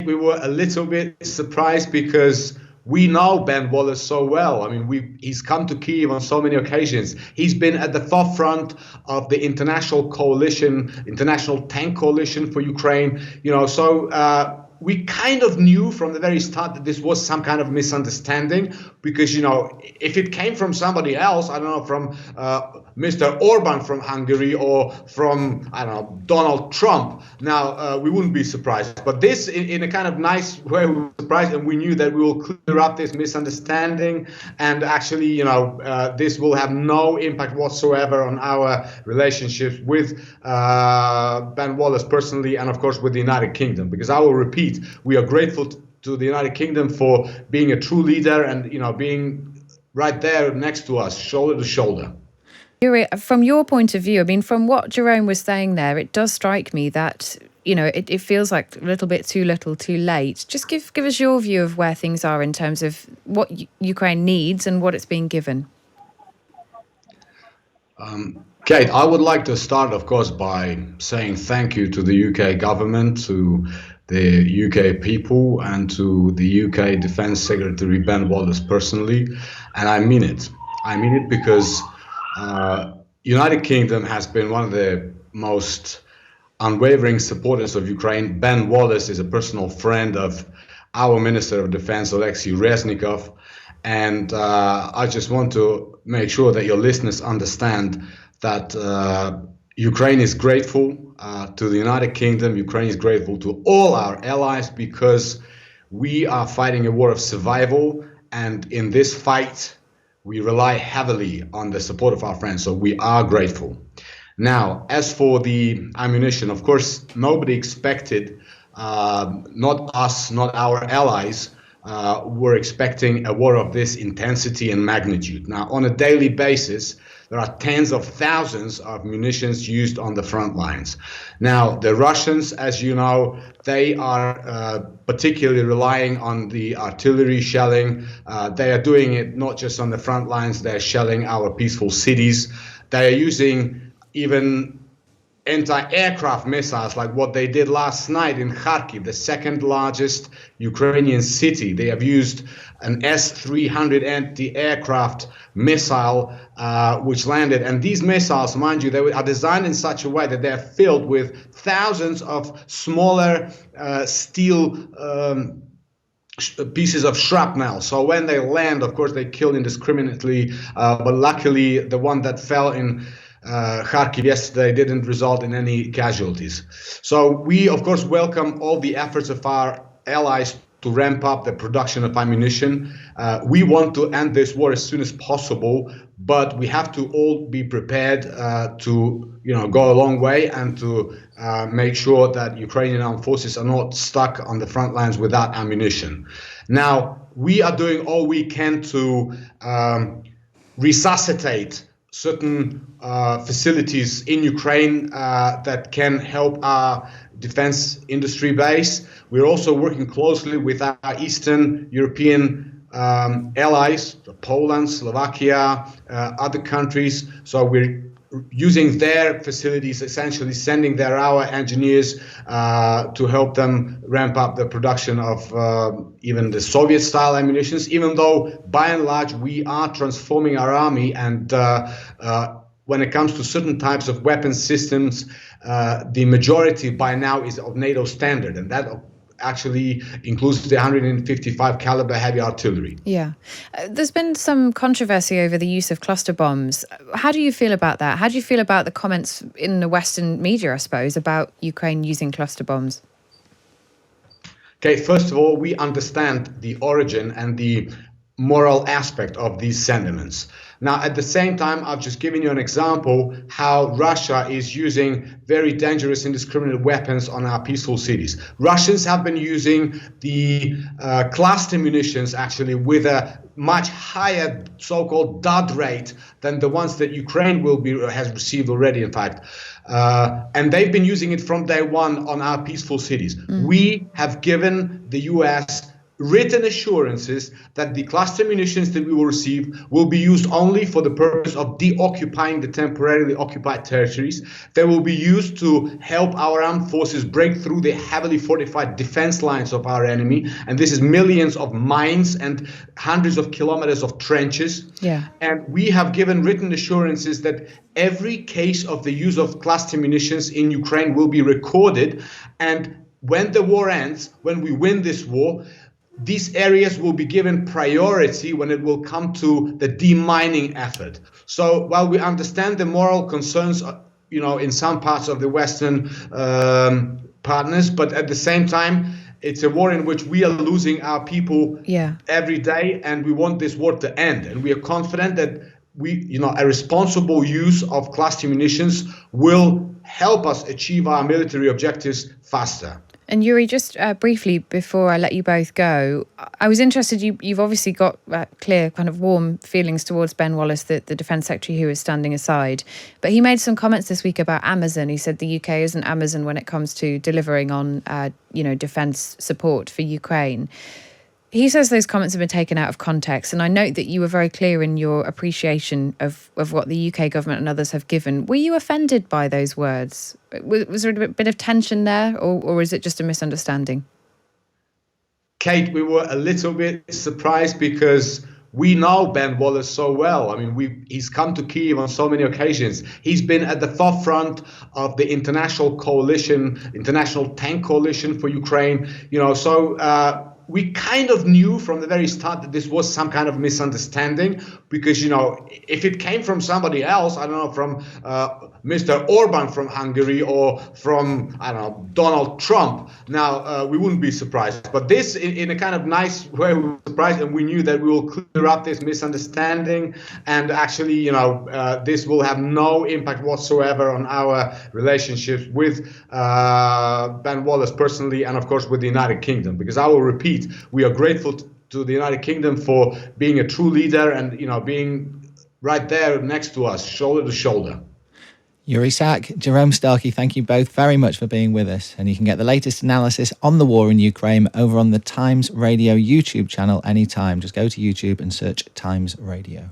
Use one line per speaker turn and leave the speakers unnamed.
we were a little bit surprised because we know Ben Wallace so well. I mean, he's come to Kyiv on so many occasions. He's been at the forefront of the international coalition, international tank coalition for Ukraine. We kind of knew from the very start that this was some kind of misunderstanding because, if it came from somebody else, I don't know, from Mr. Orban from Hungary or from, I don't know, Donald Trump, now we wouldn't be surprised. But this, in a kind of nice way, we were surprised, and we knew that we will clear up this misunderstanding. And actually, this will have no impact whatsoever on our relationships with Ben Wallace personally, and of course with the United Kingdom, because I will repeat, we are grateful to the United Kingdom for being a true leader and being right there next to us, shoulder to shoulder.
Yuriy, from your point of view, I mean, from what Jerome was saying there, it does strike me that it feels like a little bit too little, too late. Just give us your view of where things are in terms of what Ukraine needs and what it's being given.
Kate, I would like to start, of course, by saying thank you to the UK government, to the UK people, and to the UK Defence Secretary Ben Wallace personally, and I mean it. I mean it because United Kingdom has been one of the most unwavering supporters of Ukraine. Ben Wallace is a personal friend of our Minister of Defence, Alexei Reznikov, and I just want to make sure that your listeners understand that Ukraine is grateful to the United Kingdom. Ukraine is grateful to all our allies because we are fighting a war of survival, and in this fight we rely heavily on the support of our friends, so we are grateful. Now, as for the ammunition, of course, nobody expected, not us, not our allies, were expecting a war of this intensity and magnitude. Now, on a daily basis, there are tens of thousands of munitions used on the front lines. Now, the Russians, as you know, they are particularly relying on the artillery shelling. They are doing it not just on the front lines, they're shelling our peaceful cities. They are using even anti-aircraft missiles, like what they did last night in Kharkiv, the second largest Ukrainian city. They have used an S-300 anti-aircraft missile, which landed. And these missiles, mind you, they are designed in such a way that they're filled with thousands of smaller steel pieces of shrapnel. So when they land, of course, they kill indiscriminately. But luckily, the one that fell in Kharkiv yesterday didn't result in any casualties. So we, of course, welcome all the efforts of our allies to ramp up the production of ammunition. We want to end this war as soon as possible, but we have to all be prepared to go a long way and to make sure that Ukrainian armed forces are not stuck on the front lines without ammunition. Now, we are doing all we can to resuscitate certain facilities in Ukraine that can help our defense industry base. We're also working closely with our Eastern European allies, Poland, Slovakia, other countries. So we're using their facilities, essentially sending our engineers to help them ramp up the production of even the Soviet-style ammunitions, even though, by and large, we are transforming our army. And when it comes to certain types of weapon systems, the majority by now is of NATO standard, and that actually includes the 155 caliber heavy artillery.
Yeah. There's been some controversy over the use of cluster bombs. How do you feel about that? How do you feel about the comments in the Western media, I suppose, about Ukraine using cluster bombs?
Okay, first of all, we understand the origin and the moral aspect of these sentiments. Now, at the same time, I've just given you an example how Russia is using very dangerous, indiscriminate weapons on our peaceful cities. Russians have been using the cluster munitions actually with a much higher so-called dud rate than the ones that Ukraine has received already, in fact. And they've been using it from day one on our peaceful cities. We have given the US written assurances that the cluster munitions that we will receive will be used only for the purpose of deoccupying the temporarily occupied territories. They will be used to help our armed forces break through the heavily fortified defense lines of our enemy. And this is millions of mines and hundreds of kilometers of trenches.
Yeah.
And we have given written assurances that every case of the use of cluster munitions in Ukraine will be recorded. And when the war ends, when we win this war, these areas will be given priority when it will come to the demining effort. So while we understand the moral concerns, in some parts of the Western partners, but at the same time, it's a war in which we are losing our people every day, and we want this war to end. And we are confident that a responsible use of cluster munitions will help us achieve our military objectives faster.
And Yuriy, just briefly before I let you both go, I was interested, you've obviously got clear kind of warm feelings towards Ben Wallace, the Defence Secretary who is standing aside. But he made some comments this week about Amazon. He said the UK isn't Amazon when it comes to delivering on, defence support for Ukraine. He says those comments have been taken out of context, and I note that you were very clear in your appreciation of what the UK government and others have given. Were you offended by those words? Was there a bit of tension there, or is it just a misunderstanding?
Kate, we were a little bit surprised because we know Ben Wallace so well. I mean, he's come to Kyiv on so many occasions. He's been at the forefront of the international tank coalition for Ukraine. We kind of knew from the very start that this was some kind of misunderstanding because, if it came from somebody else, I don't know, from Mr. Orban from Hungary or from, Donald Trump, now we wouldn't be surprised. But this, in a kind of nice way, we were surprised, and we knew that we will clear up this misunderstanding. And actually, this will have no impact whatsoever on our relationships with Ben Wallace personally, and of course with the United Kingdom, because I will repeat, we are grateful to the United Kingdom for being a true leader and being right there next to us, shoulder to shoulder.
Yuriy Sak, Jerome Starkey, thank you both very much for being with us. And you can get the latest analysis on the war in Ukraine over on the Times Radio YouTube channel anytime. Just go to YouTube and search Times Radio.